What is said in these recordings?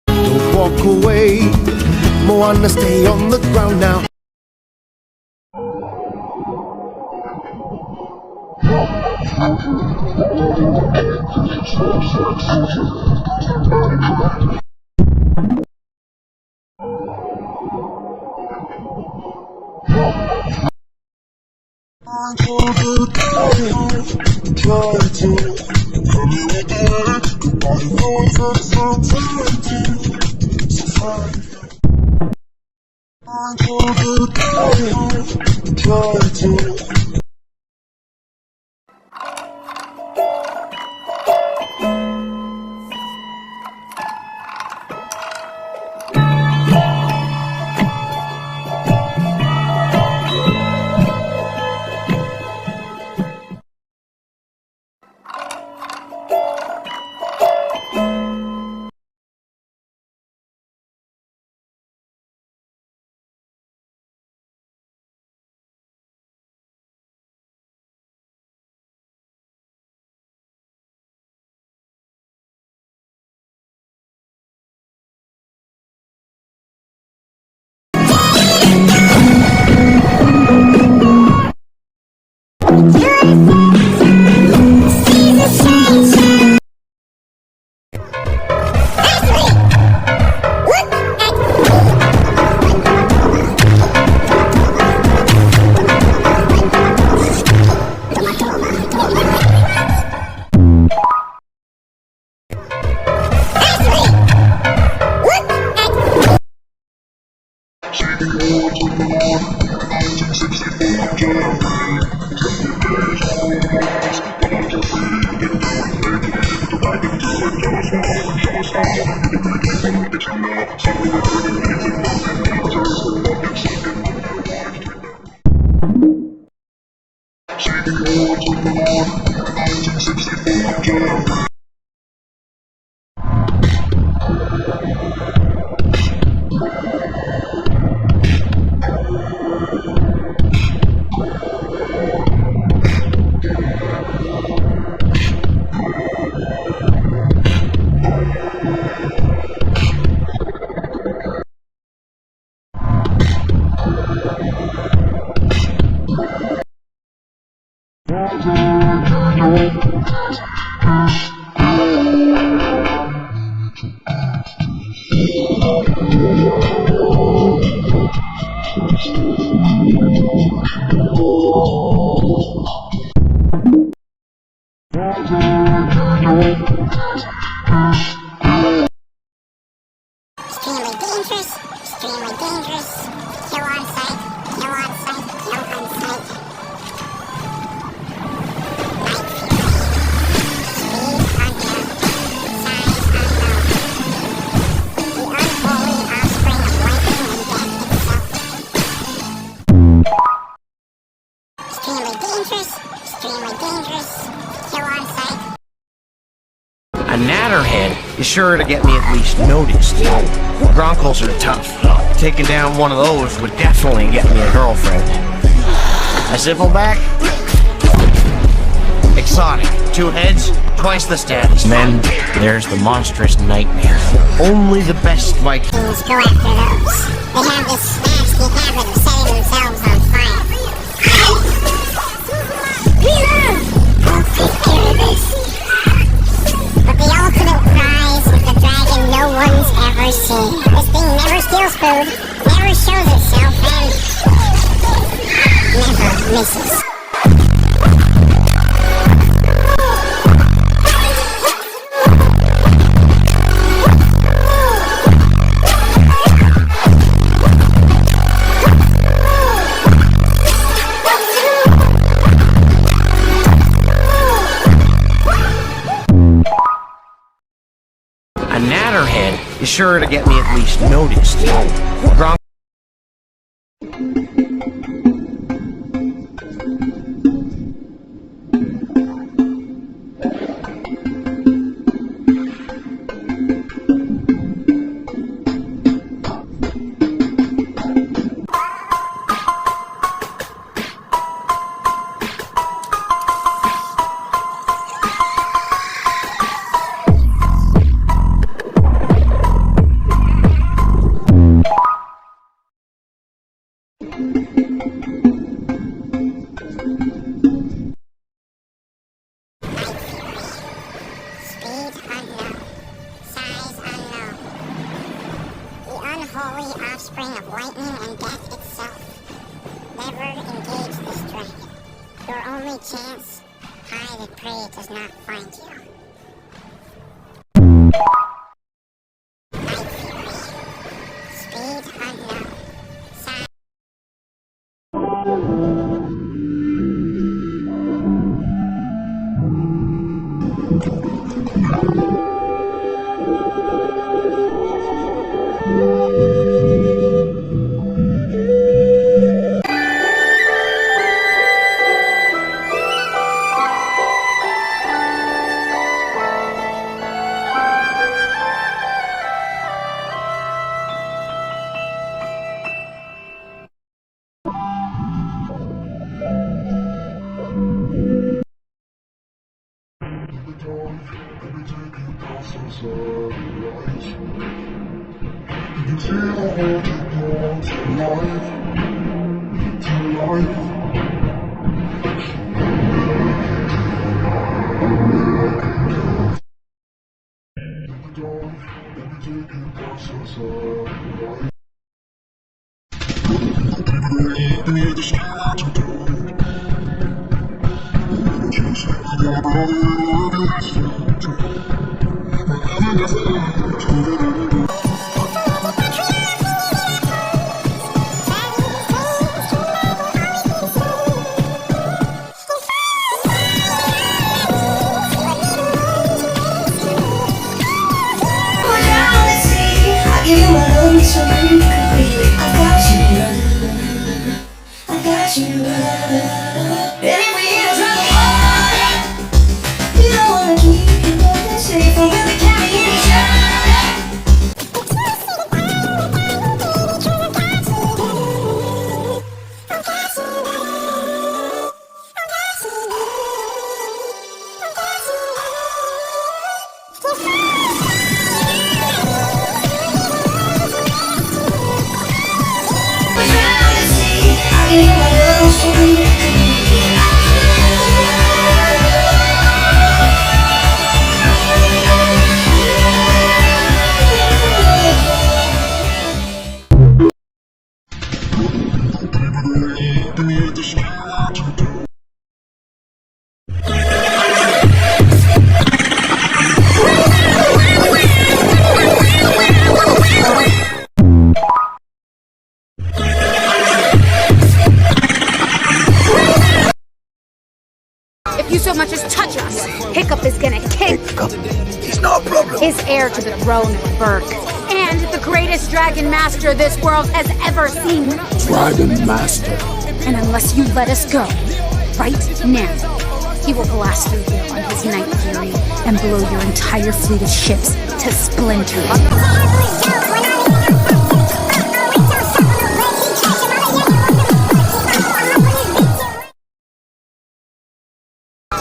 Don't walk away, Moana, stay on the ground now. A natterhead is sure to get me at least noticed. Gronkles are tough. Taking down one of those would definitely get me a girlfriend. A zippleback? Exotic. 2 heads, twice the status. Then there's the monstrous nightmare. Only the best Vikings go after those. They have this nasty habit of setting themselves on fire. Don't be scared of this. But the ultimate prize is the dragon no one's ever seen. This thing never steals food, never shows itself, and never misses. A natterhead is sure to get me at least noticed. Gronk. Unholy offspring of lightning and death itself. Never engage this dragon. Your only chance, hide and pray it does not find you. Night Fury. Speed unknown. Size. If you so much as touch us, Hiccup is gonna kick. Hiccup, he's not a problem. Is heir to the throne of Berg, and the greatest dragon master this world has ever seen. Dragon Master. And unless you let us go, right now, he will blast through here on his Night Fury and blow your entire fleet of ships to splinters.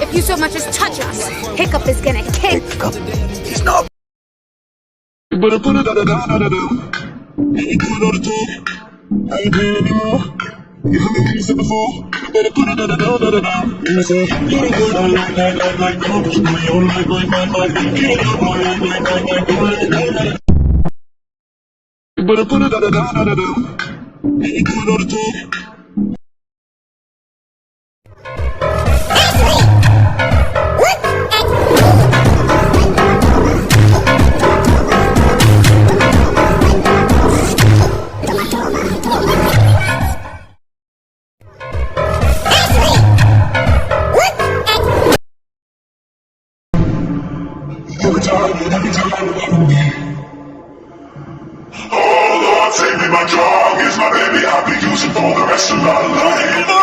If you so much as touch us, Hiccup is gonna kick. Hiccup, he's not. Better put it da da da da da da. Ain't good on the top. Ain't good anymore. You haven't been said before, better put it down. You say, you don't go down like, don't push me on like, you don't go like, you better put it down. You do it all the time. Take me, my dog is my baby. I'll be using for the rest of my life.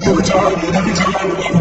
Every time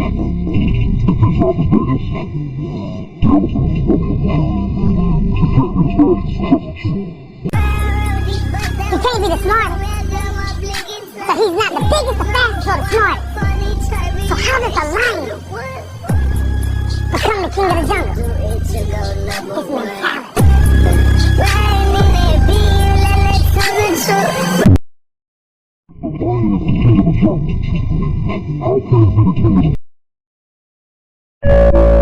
He can't be the smartest. So he's not the biggest, the fastest, or the smartest. So how does the lion become the king of the jungle? His mentality. Thank you.